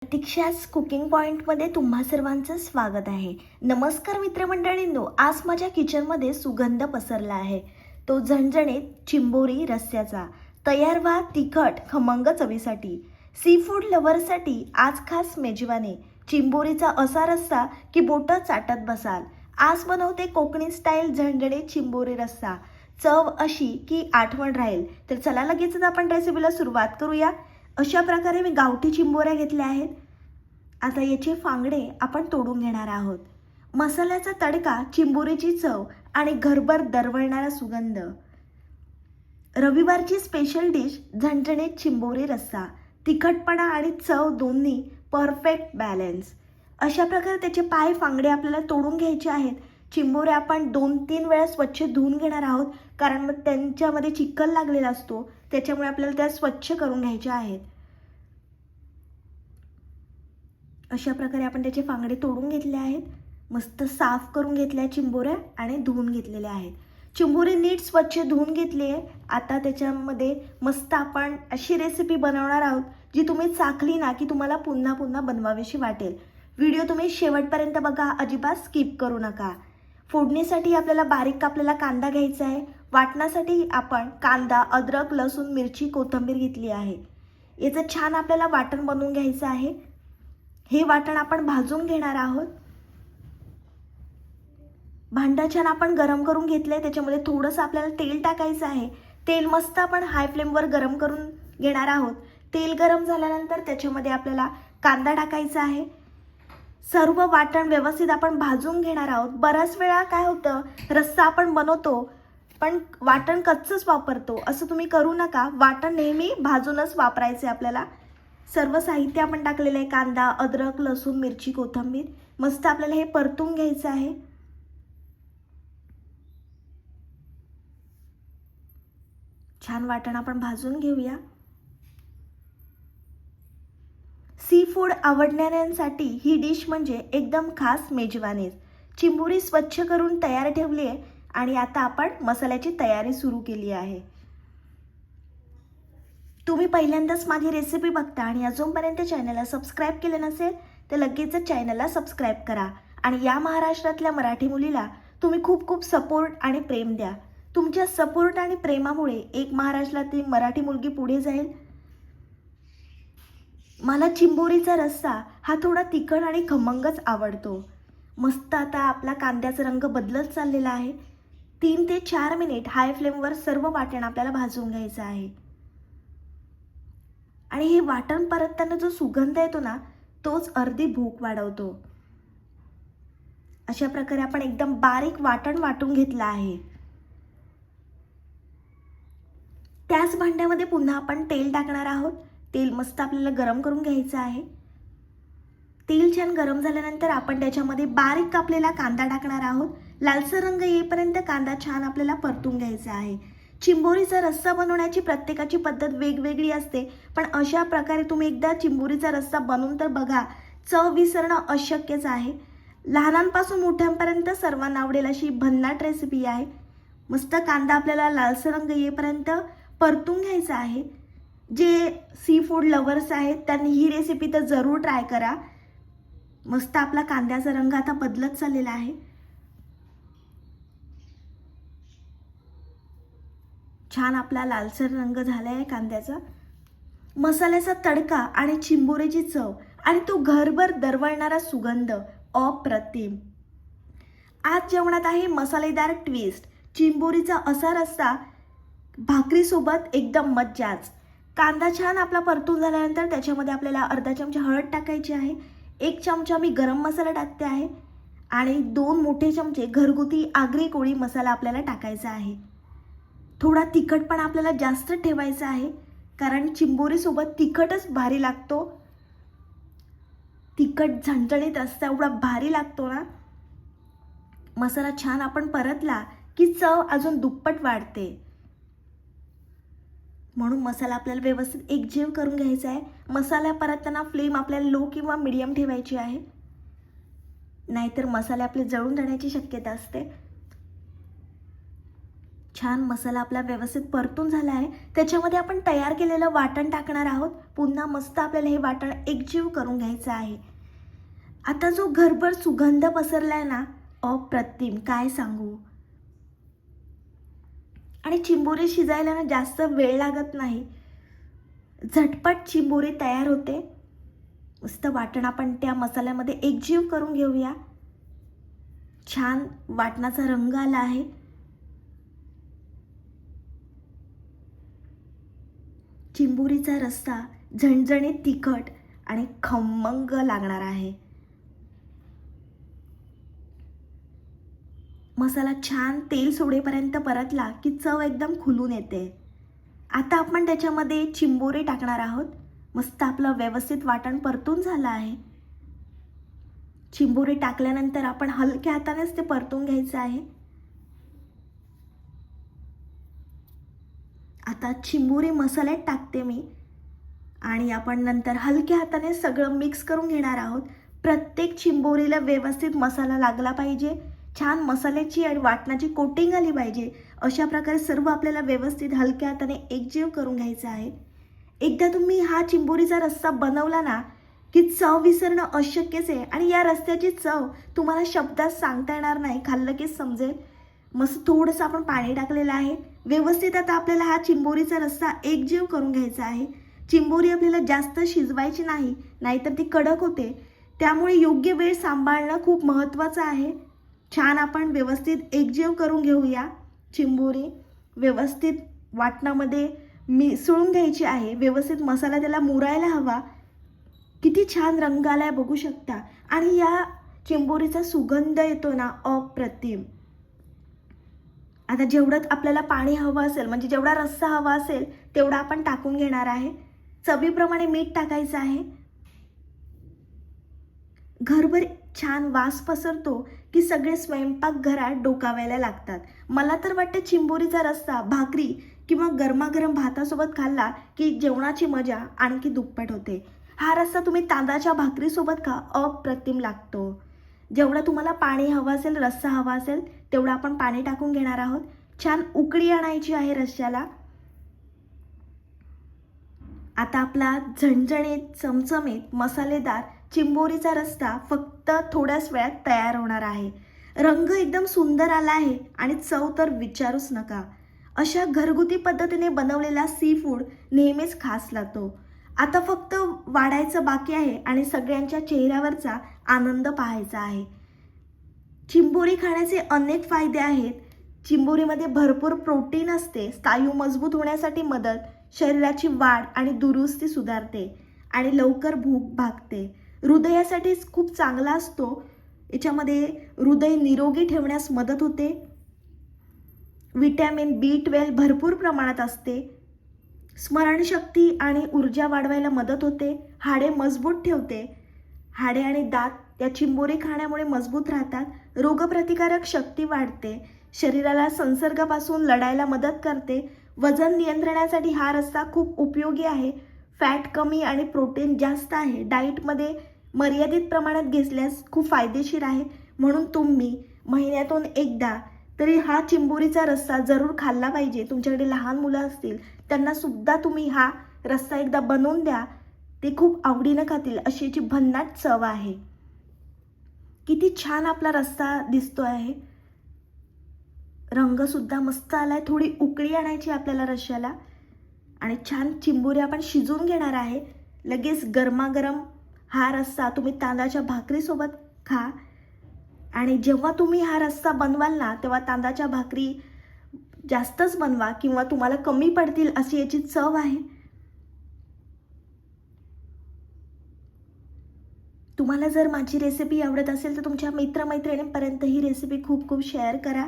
प्रतीक्षाच cooking पॉइंटमध्ये तुम्हा सर्वांचं स्वागत आहे. नमस्कार मित्रमंडळींनो, आज माझ्या किचनमध्ये सुगंध पसरला आहे. तो झणझणीत चिंबोरी रस्स्याचा. तयार व्हा तिखट खमंग चवीसाठी. सी फूड लव्हरसाठी आज खास मेजवानी. चिंबोरीचा असा रस्सा की बोटं चाटत बसाल. आज बनवते कोकणी स्टाईल झणझणीत चिंबोरी रस्सा. चव अशी की आठवण राहील. तर चला लगेचच आपण रेसिपीला सुरुवात करूया. अशा प्रकारे मी गावठी चिंबोऱ्या घेतल्या आहेत. आता याचे फांगडे आपण तोडून घेणार आहोत. मसाल्याचा तडका, चिंबोरीची चव आणि घरभर दरवळणारा सुगंध. रविवारची स्पेशल डिश झणझणीत चिंबोरी रस्सा. तिखटपणा आणि चव दोन्ही परफेक्ट बॅलन्स. अशा प्रकारे त्याचे पाय फांगडे आपल्याला तोडून घ्यायचे आहेत. चिंबोऱ्या आपण 2-3 वेळा स्वच्छ धुवून घेणार आहोत, कारण मग त्यांच्यामध्ये चिखल लागलेला असतो, त्याच्यामुळे आपल्याला त्या स्वच्छ करून घ्यायच्या आहेत. अशा प्रकारे आपण त्याचे फांगडे तोडून घेतले आहेत. मस्त साफ करून घेतल्या चिंबोऱ्या आणि धुवून घेतलेल्या आहेत. चिंबोरी नीट स्वच्छ धुवून घेतली आहे. आता त्याच्यामध्ये मस्त आपण अशी रेसिपी बनवणार आहोत जी तुम्ही चाखली ना की तुम्हाला पुन्हा पुन्हा बनवावीशी वाटेल. व्हिडिओ तुम्ही शेवटपर्यंत बघा, अजिबात स्किप करू नका. फोडणीसाठी आपल्याला बारीक कापलेला कांदा घ्यायचा आहे. वाटणासाठी आपण कांदा, अद्रक, लसूण, मिरची, कोथिंबीर घेतली आहे. याचं छान आपल्याला वाटण बनवून घ्यायचं आहे. हे वाटण आपण भाजून घेणार आहोत. भांडं छान आपण गरम करून घेतलंय. त्याच्यामध्ये थोडंसं आपल्याला तेल टाकायचं आहे. तेल मस्त आपण हाय फ्लेमवर गरम करून घेणार आहोत. तेल गरम झाल्यानंतर त्याच्यामध्ये आपल्याला कांदा टाकायचा आहे. सर्व वाटण व्यवस्थित आपण भाजून घेणार आहोत. बऱ्याच वेळा काय होतं, रस्सा आपण बनवतो पण वाटण कच्चंच वापरतो. असं तुम्ही करू नका. वाटण नेहमी भाजूनच वापरायचे आपल्याला. सर्व साहित्य आपण टाकलेलं आहे. कांदा, अद्रक, लसूण, मिरची, कोथिंबीर. मस्त आपल्याला हे परतून घ्यायचं आहे. छान वाटण आपण भाजून घेऊया. सी फूड आवडणाऱ्यांसाठी ही डिश म्हणजे एकदम खास मेजवानी. चिंबोरी स्वच्छ करून तयार ठेवली आहे आणि आता आपण मसाल्याची तयारी सुरू केली आहे. तुम्ही पहिल्यांदाच माझी रेसिपी बघता आणि अजूनपर्यंत चॅनलला सबस्क्राईब केले नसेल तर लगेचच चॅनलला सबस्क्राईब करा. आणि या महाराष्ट्रातल्या मराठी मुलीला तुम्ही खूप खूप सपोर्ट आणि प्रेम द्या. तुमच्या सपोर्ट आणि प्रेमामुळे एक महाराष्ट्रातील मराठी मुलगी पुढे जाईल. मला चिंबोरीचा रस्सा हा थोडा तिखट आणि खमंगच आवडतो. मस्त आता आपला कांद्याचा रंग बदलत चाललेला आहे. 3 ते 4 मिनिट हाय फ्लेमवर सर्व वाटण आपल्याला भाजून घ्यायचं आहे. आणि हे वाटण परतताना जो सुगंध येतो ना, तोच अर्धी भूक वाढवतो. अशा प्रकारे आपण एकदम बारीक वाटण वाटून घेतलं आहे. त्याच भांड्यामध्ये पुन्हा आपण तेल टाकणार आहोत. तेल मस्त आपल्याला गरम करून घ्यायचं आहे. तेल छान गरम झाल्यानंतर आपण त्याच्यामध्ये बारीक कापलेला कांदा टाकणार आहोत. लालसर रंग येईपर्यंत कांदा छान आपल्याला परतून घ्यायचा आहे. चिंबोरीचा रस्सा बनवण्याची प्रत्येकाची पद्धत वेगवेगळी असते, पण अशा प्रकारे तुम्ही एकदा चिंबोरीचा रस्सा बनवून तर बघा. चव विसरणं अशक्यच आहे. लहानांपासून मोठ्यांपर्यंत सर्वांना आवडेल अशी भन्नाट रेसिपी आहे. मस्त कांदा आपल्याला लालसर रंग येईपर्यंत परतून घ्यायचा आहे. जे सी फूड लव्हर्स आहेत त्यांनी ही रेसिपी तर जरूर ट्राय करा. मस्त आपला कांद्याचा रंग आता बदलत चाललेला आहे. छान आपला लालसर रंग झाला आहे कांद्याचा. मसाल्याचा तडका आणि चिंबोरीची चव आणि तो घरभर दरवळणारा सुगंध अप्रतिम. आज जेवणात आहे मसालेदार ट्विस्ट. चिंबोरीचा असा रस्सा भाकरीसोबत एकदम मज्जाच. कांदा छान आपला परतून झाल्यानंतर त्याच्यामध्ये आपल्याला अर्धा चमचा हळद टाकायची आहे. 1 चमचा मी गरम मसाला टाकते आहे आणि 2 मोठे चमचे घरगुती आगरी कोळी मसाला आपल्याला टाकायचा आहे. थोडा तिखटपणा आपल्याला जास्त ठेवायचा आहे, कारण चिंबोरीसोबत तिखटच भारी लागतो. तिखट झणझणीत रस्सा एवढा भारी लागतो ना. मसाला छान आपण परतला की चव अजून दुप्पट वाढते. म्हणून मसाला आपल्याला व्यवस्थित एकजीव करून घ्यायचा आहे. मसाला परतताना फ्लेम आपल्याला लो किंवा मीडियम ठेवायची आहे, नाहीतर मसाले आपले जळून जाण्याची शक्यता असते. छान मसाला आपला व्यवस्थित परतून झाला आहे. त्याच्यामध्ये आपण तयार केलेलं वाटण टाकणार आहोत. पुन्हा मस्त आपल्याला हे वाटण एकजीव करून घ्यायचं आहे. आता जो घरभर सुगंध पसरलाय ना, अप्रतिम, काय सांगू. आणि चिंबोरी शिजायला ना जास्त वेळ लागत नाही, झटपट चिंबोरी तयार होते. मस्त वाटण आपण त्या मसाल्यामध्ये एकजीव करून घेऊया. छान वाटणाचा रंग आला आहे. चिंबोरीचा रस्सा झणझणीत तिखट आणि खमंग लागणार आहे. मसाला छान तेल सोडेपर्यंत परतला की चव एकदम खुलून येते. आता आपण त्याच्यामध्ये चिंबोरी टाकणार आहोत. मस्त आपलं व्यवस्थित वाटण परतून झालं आहे. चिंबोरी टाकल्यानंतर आपण हलक्या हातानेच ते परतून घ्यायचं आहे. आता चिंबोरी मसाल्यात टाकते मी आणि आपण नंतर हलक्या हाताने सगळं मिक्स करून घेणार आहोत. प्रत्येक चिंबोरीला व्यवस्थित मसाला लागला पाहिजे. छान मसाल्याची आणि वाटणाची कोटिंग आली पाहिजे. अशा प्रकारे सर्व आपल्याला व्यवस्थित हलक्या हाताने एकजीव करून घ्यायचं आहे. एकदा तुम्ही हा चिंबोरीचा रस्सा बनवला ना की चव विसरणं अशक्यच आहे. आणि या रस्स्याची चव तुम्हाला शब्दात सांगता येणार नाही, खाल्लं की समजेल. मस्त थोडंसं आपण पाणी टाकलेलं आहे. व्यवस्थित आता आपल्याला हा चिंबोरीचा रस्सा एकजीव करून घ्यायचा आहे. चिंबोरी आपल्याला जास्त शिजवायची नाही, नाहीतर ती कडक होते. त्यामुळे योग्य वेळ सांभाळणं खूप महत्त्वाचं आहे. छान आपण व्यवस्थित एकजीव करून घेऊया. चिंबोरी व्यवस्थित वाटणामध्ये मिसळून घ्यायची आहे. व्यवस्थित मसाला त्याला मुरायला हवा. किती छान रंग आलाय बघू शकता. आणि या चिंबोरीचा सुगंध येतो ना, अप्रतिम. आता जेवढं आपल्याला पाणी हवं असेल, म्हणजे जेवढा रस्सा हवा असेल तेवढा आपण टाकून घेणार आहे. चवीप्रमाणे मीठ टाकायचं आहे. घरभर छान वास पसरतो की सगळे स्वयंपाकघरात डोकावायला लागतात. मला तर वाटतं चिंबोरीचा रस्सा भाकरी किंवा गरमागरम भातासोबत खाल्ला की जेवणाची मजा आणखी दुप्पट होते. हा रस्सा तुम्ही तांदळाच्या भाकरीसोबत खा, अप्रतिम लागतो. जेवढं तुम्हाला पाणी हवं असेल, रस्सा हवा असेल तेवढं आपण पाणी टाकून घेणार आहोत. छान उकळी आणायची आहे रश्श्याला. आता आपला झणझणीत चमचमीत मसालेदार चिंबोरीचा रस्सा फक्त थोड्याच वेळात तयार होणार आहे. रंग एकदम सुंदर आला आहे आणि चव तर विचारूच नका. अशा घरगुती पद्धतीने बनवलेला सी फूड नेहमीच खास लागतो. आता फक्त वाढायचं बाकी आहे आणि सगळ्यांच्या चेहऱ्यावरचा आनंद पाहायचा आहे. चिंबोरी खाण्याचे अनेक फायदे आहेत. चिंबोरीमध्ये भरपूर प्रोटीन असते. स्नायू मजबूत होण्यासाठी मदत, शरीराची वाढ आणि दुरुस्ती सुधारते आणि लवकर भूक भागते. हृदयासाठी खूप चांगला असतो. याच्यामध्ये हृदय निरोगी ठेवण्यास मदत होते. विटॅमिन B12 भरपूर प्रमाणात असते. स्मरणशक्ती आणि ऊर्जा वाढवायला मदत होते. हाडे मजबूत ठेवते. हाडे आणि दात या चिंबोरी खाण्यामुळे मजबूत राहतात. रोगप्रतिकारक शक्ती वाढते. शरीराला संसर्गापासून लढायला मदत करते. वजन नियंत्रणासाठी हा रस्सा खूप उपयोगी आहे. फॅट कमी आणि प्रोटीन जास्त आहे. डाईटमध्ये मर्यादित प्रमाणात घेतल्यास खूप फायदेशीर आहे. म्हणून तुम्ही महिन्यातून एकदा तरी हा चिंबोरीचा रस्सा जरूर खाल्ला पाहिजे. तुमच्याकडे लहान मुलं असतील त्यांना सुद्धा तुम्ही हा रस्सा एकदा बनवून द्या. ते खूप आवडीनं खातील. अशी याची भन्नाट चव आहे. किती छान आपला रस्सा दिसतो आहे. रंग सुद्धा मस्त आलाय. थोडी उकळी आणायची आपल्याला रश्श्याला आणि छान चिंबोरी आपण शिजवून घेणार आहे. लगेच गरमागरम हा रस्सा तुम्ही तांदळाच्या भाकरीसोबत खा. आणि जेव्हा तुम्ही हा रस्सा बनवाल ना तेव्हा तांदळाच्या भाकरी जास्तच बनवा किंवा तुम्हाला कमी पडतील अशी याची चव आहे. तुम्हाला जर माझी रेसिपी आवडत असेल तर तुमच्या मित्रमैत्रिणींपर्यंत ही रेसिपी खूप खूप शेअर करा.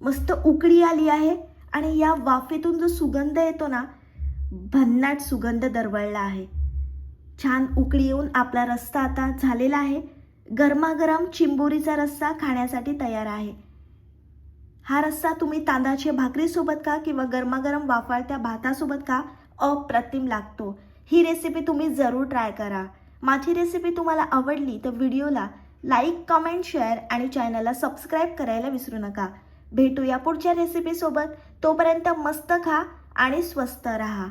मस्त उकळी आली आहे आणि या वाफेतून जो सुगंध येतो ना, भन्नाट सुगंध दरवळला आहे. छान उकळी येऊन आपला रस्सा आता झालेला आहे. गरमागरम चिंबोरीचा रस्सा खाण्यासाठी तयार आहे. हा रस्सा तुम्ही तांदळाच्या भाकरीसोबत खा किंवा गरमागरम वाफाळत्या भातासोबत खा, अप्रतिम लागतो. ही रेसिपी तुम्ही जरूर ट्राय करा. माझी रेसिपी तुम्हाला आवडली तर व्हिडिओला लाईक, कमेंट, शेअर आणि चॅनलला सबस्क्राईब करायला विसरू नका. भेटूया पुढच्या रेसिपीसोबत. तोपर्यंत मस्त खा आणि स्वस्त राहा.